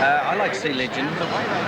I like Sea Legend.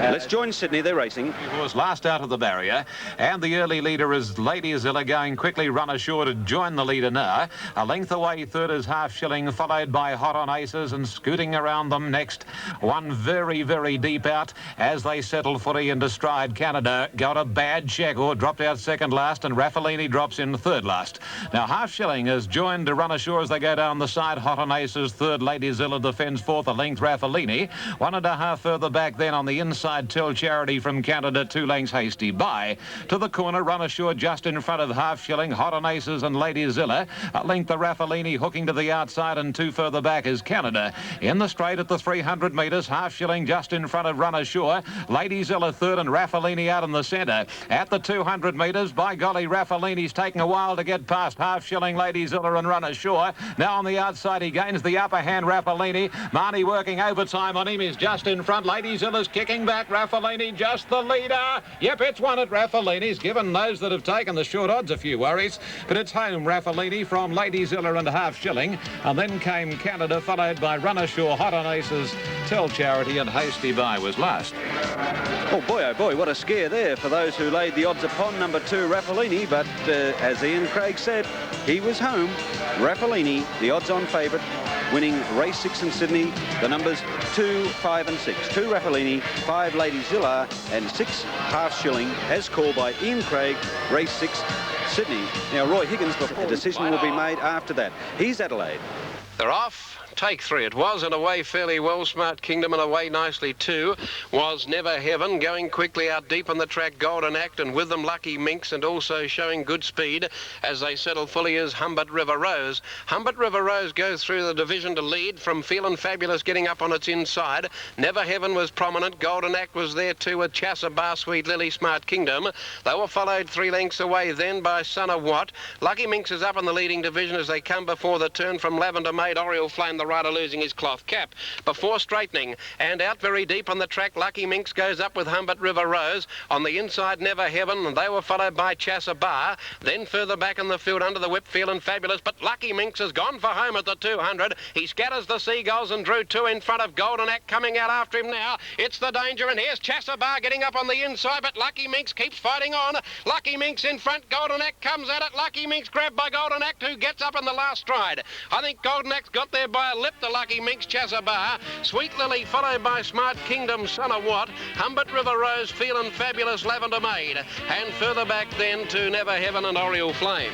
Let's join Sydney, they're racing. He was last out of the barrier, and the early leader is Lady Zilla, going quickly run ashore to join the leader now. A length away, third is Half Shilling, followed by Hot on Aces, and scooting around them next, one very, very deep out as they settle footy into stride. Canada got a bad check, or dropped out second last, and Raffalini drops in third last. Now Half Shilling has joined to run ashore as they go down the side. Hot on Aces third, Lady Zilla defends fourth, a length Raffalini. 1.5 further back then on the inside, Tell Charity from Canada, 2 lengths Hasty By. To the corner, run ashore just in front of Half Shilling, Hot on Aces and Lady Zilla. A length the Raffalini hooking to the outside, and 2 further back is Canada. In the straight at the 300 metres, Half Shilling just in front of Run Ashore. Lady Zilla third and Raffalini out in the centre. At the 200 metres, by golly, Raffalini's taking a while to get past Half Shilling, Lady Zilla and Run Ashore. Now on the outside, he gains the upper hand, Raffalini. Marnie working overtime on him, is just in front. Lady Zilla's kicking back. Raffalini just the leader. Yep, it's won at Raffalini's, given those that have taken the short odds a few worries. But it's home, Raffalini, from Lady Zilla and Half Shilling. And then came Canada, followed by Run Ashore, Hot on Aces, Tell Charity, and Hasty By was last. Oh boy, what a scare there for those who laid the odds upon number 2, Raffalini. But as Ian Craig said, he was home. Raffalini, the odds-on favourite, winning race 6 in Sydney. The numbers 2, 5 and 6. 2 Raffalini, 5 Lady Zilla and 6 Half Shilling, as called by Ian Craig, race 6 Sydney. Now Roy Higgins, the decision will be made after that. He's Adelaide. They're off. Take 3 it was, and away fairly well. Smart Kingdom, and away nicely too was Never Heaven, going quickly out deep on the track. Golden Act, and with them Lucky Minx, and also showing good speed as they settle fully is Humbert River Rose. Humbert River Rose goes through the division to lead from Feelin' Fabulous getting up on its inside. Never Heaven was prominent. Golden Act was there too with Chassa Bar, Sweet Lily, Smart Kingdom. They were followed 3 lengths away then by Son of What. Lucky Minx is up in the leading division as they come before the turn from Lavender Maid. Oriole Flame, the rider, losing his cloth cap before straightening, and out very deep on the track Lucky Minx goes up with Humbert River Rose. On the inside Never Heaven, and they were followed by Chassa Bar. Then further back in the field under the whip Feelin' Fabulous, but Lucky Minx has gone for home at the 200. He scatters the Seagulls and drew 2 in front of Golden Act coming out after him now. It's the danger, and here's Chassa Bar getting up on the inside, but Lucky Minx keeps fighting on. Lucky Minx in front, Golden Act comes at it. Lucky Minx grabbed by Golden Act, who gets up in the last stride. I think Golden Act got there by a lip, the Lucky Minx, Chassa Bar. Sweet Lily followed by Smart Kingdom, Son of What. Humbert River Rose, Feelin' Fabulous, Lavender Maid. And further back then to Never Heaven and Oriole Flame.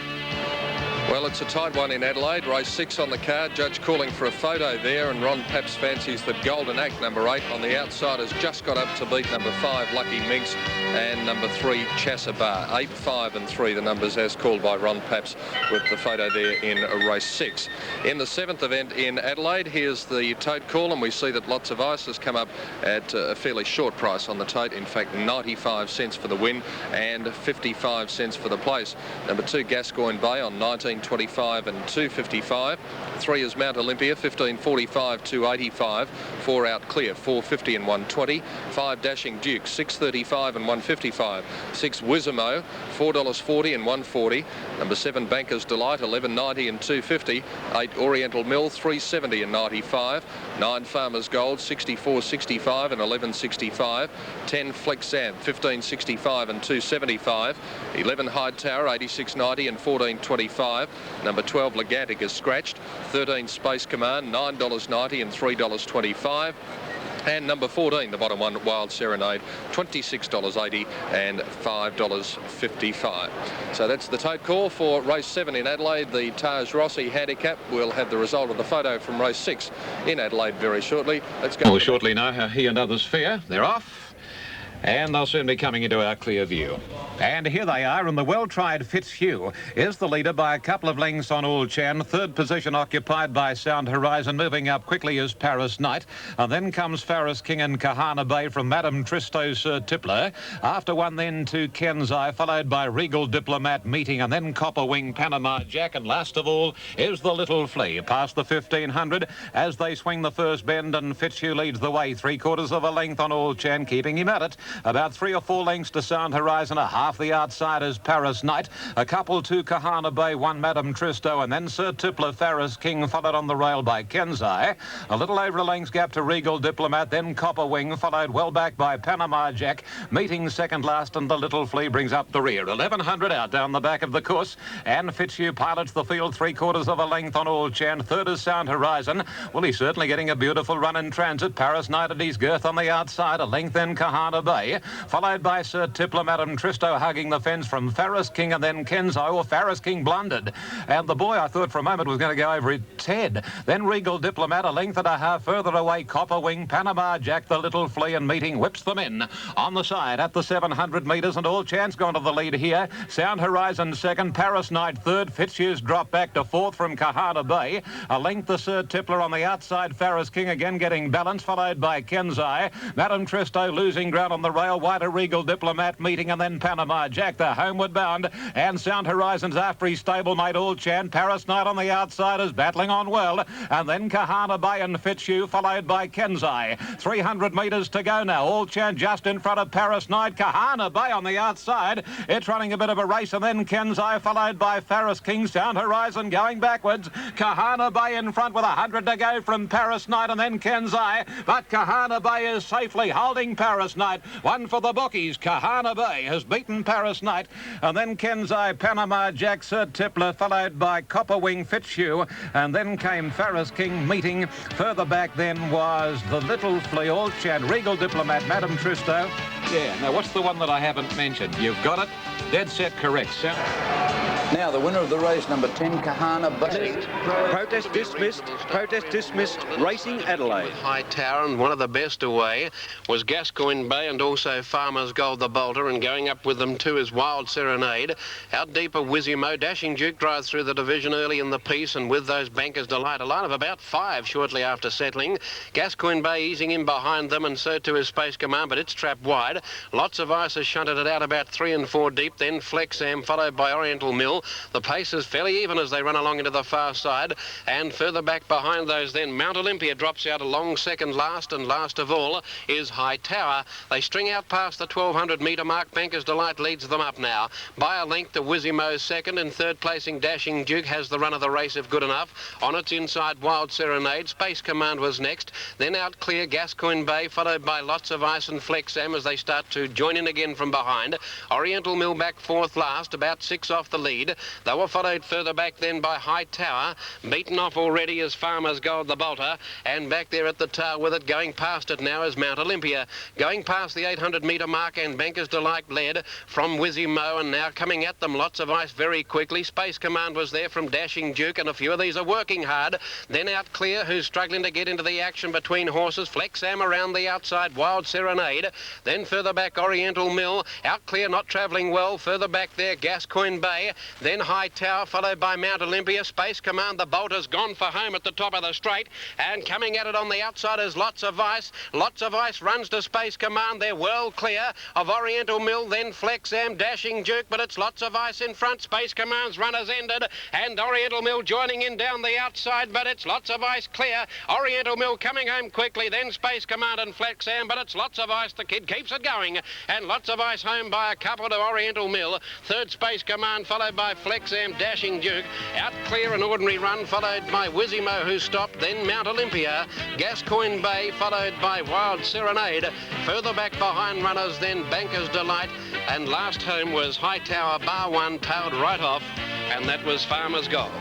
Well, it's a tight one in Adelaide. Race 6 on the card. Judge calling for a photo there, and Ron Paps fancies that Golden Act, number 8, on the outside has just got up to beat number 5, Lucky Minx, and number 3, Chassa Bar. 8, 5 and 3, the numbers as called by Ron Paps, with the photo there in race 6. In the 7th event in Adelaide, here's the tote call, and we see that Lots of Ice has come up at a fairly short price on the tote. In fact, 95 cents for the win and 55 cents for the place. Number 2, Gascoigne Bay on 19.25 and 2.55. 3 is Mount Olympia, 15.45, 2.85. 4 out clear, 4.50 and 1.20. 5 Dashing Duke, 6.35 and 1.55. 6 Wizamo, $4.40 and 1.40. Number 7 Banker's Delight, 11.90 and 2.50. 8 Oriental Mill, 3.70 and 95. 9 Farmers Gold, 64.65 and 11.65. 10 Flexan, 15.65 and 2.75. 11 Hightower, 86.90 and 14.25. Number 12 Legantic is scratched. 13 Space Command, $9.90 and $3.25. And number 14, the bottom one, Wild Serenade, $26.80 and $5.55. So that's the tote call for race 7 in Adelaide. The Taj Rossi handicap. We'll have the result of the photo from race 6 in Adelaide very shortly. Let's go. We'll shortly know how he and others fare. They're off, and they'll soon be coming into our clear view. And here they are, and the well-tried Fitzhugh is the leader by a couple of lengths on All Chan. 3rd position occupied by Sound Horizon. Moving up quickly is Paris Knight. And then comes Faris King and Kahana Bay from Madame Tristo Sir Tippler. After one then to Kenzai, followed by Regal Diplomat Meeting, and then Copper Wing Panama Jack. And last of all is the Little Flea. Past the 1500 as they swing the first bend, and Fitzhugh leads the way. 3/4 of a length on All Chan, keeping him at it. About 3 or 4 lengths to Sound Horizon, a half the outside is Paris Knight. A couple to Kahana Bay, 1 Madame Tristo, and then Sir Tippler, Ferris King, followed on the rail by Kenzai. A little over a length's gap to Regal Diplomat, then Copper Wing, followed well back by Panama Jack, meeting second last, and the Little Flea brings up the rear. 1100 out down the back of the course, and Fitzhugh pilots the field 3/4 of a length on All Chan. Third is Sound Horizon. Well, he's certainly getting a beautiful run in transit. Paris Knight at his girth on the outside, a length then Kahana Bay, followed by Sir Tippler, Madame Tristo hugging the fence from Ferris King, and then Kenzai. Or Ferris King blundered, and the boy I thought for a moment was going to go over its head. Then Regal Diplomat, a length and a half further away, Copper Wing, Panama Jack, the Little Flea, and meeting whips them in on the side at the 700 metres, and All Chance gone to the lead here. Sound Horizon second, Paris Knight third, Fitzhugh's dropped back to fourth from Kahana Bay. A length to Sir Tippler on the outside, Ferris King again getting balance, followed by Kenzai. Madame Tristo losing ground on the rail, wider Regal Diplomat meeting, and then Panama Jack, the homeward bound, and Sound Horizon's after his stablemate All Chan. Paris Knight on the outside is battling on well, and then Kahana Bay and Fitzhugh, followed by Kenzai. 300 metres to go now. All Chan just in front of Paris Knight. Kahana Bay on the outside. It's running a bit of a race, and then Kenzai, followed by Ferris King. Sound Horizon going backwards. Kahana Bay in front with 100 to go from Paris Knight, and then Kenzai. But Kahana Bay is safely holding Paris Knight. One for the bookies. Kahana Bay has beaten Paris Knight, and then Kenzai, Panama Jack, Sir Tippler, followed by Copper Wing, Fitzhugh, and then came Ferris King meeting. Further back then was the Little Flea, All Chan, Regal Diplomat, Madame Tristo. Yeah, now what's the one that I haven't mentioned? You've got it. Dead set correct, sir. Now the winner of the race, number 10, Kahana Bay. Protest dismissed. Protest dismissed. Racing Adelaide. High Tower, and one of the best away was Gascoigne Bay and also Farmer's Gold the Bolter, and going up with them too is Wild Serenade. Out deeper Wizimo, Dashing Duke drives through the division early in the piece, and with those Bankers Delight, a line of about 5 shortly after settling. Gascoigne Bay easing in behind them, and so too is Space Command, but it's trapped wide. Lots of Ice has shunted it out about 3 and 4 deep, then Flexam followed by Oriental Mill. The pace is fairly even as they run along into the far side, and further back behind those then Mount Olympia drops out a long second last, and last of all is High Tower. They string out past the 1200 metre mark. Banker's Delight leads them up now by a length to Wizimo's second, and third placing Dashing Duke has the run of the race if good enough. On its inside Wild Serenade, Space Command was next, then out clear Gascoigne Bay, followed by Lots of Ice and Flexam as they start to join in again from behind. Oriental Mill back fourth last, about 6 off the lead. They were followed further back then by High Tower. Beaten off already is Farmer's Gold the Bolter, and back there at the tail with it, going past it now is Mount Olympia. Going past the 800 metre mark, and Banker's Delight led from Wizimo, and now coming at them Lots of Ice very quickly. Space Command was there from Dashing Duke, and a few of these are working hard. Then out clear, who's struggling to get into the action between horses, Flexam around the outside, Wild Serenade. Then further back Oriental Mill, out clear, not travelling well. Further back there Gascoigne Bay, then High Tower, followed by Mount Olympia. Space Command, the Bolter's gone for home at the top of the straight, and coming at it on the outside is Lots of Ice. Lots of Ice runs to Space Command. They're well clear of Oriental Mill, then Flexam, Dashing Duke, but it's Lots of Ice in front. Space Command's run has ended, and Oriental Mill joining in down the outside, but it's Lots of Ice clear. Oriental Mill coming home quickly, then Space Command and Flexam, but it's Lots of Ice. The kid keeps it going, and Lots of Ice home by a couple to Oriental Mill. Third Space Command, followed by Flexam, Dashing Duke. Out clear an ordinary run, followed by Wizimo, who stopped, then Mount Olympia. Gascoigne Bay, followed by Wild Serenade. Further back behind runners, then Banker's Delight, and last home was High Tower, bar one, tailed right off, and that was Farmer's Gold.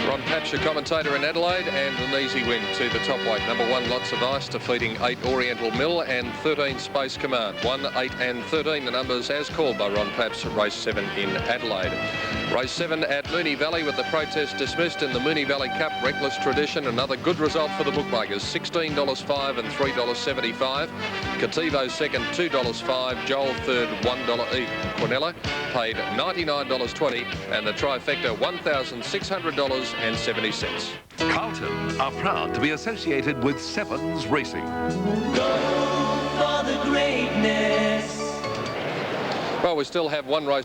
Ron Patch, your commentator in Adelaide, and an easy win to the top weight. Number 1, Lots of Ice, defeating 8 Oriental Mill and 13 Space Command. 1, 8 and 13, the numbers as called by Ron Patch at race 7 in Adelaide. Race 7 at Moonee Valley with the protest dismissed in the Moonee Valley Cup. Reckless Tradition, another good result for the bookmakers. $16.05 and $3.75. Cativo second, $2.05. Joel third, $1 each. Cornella paid $99.20, and the trifecta $1,600.70. Carlton are proud to be associated with Sevens Racing. Go for the greatness. Well, we still have one race.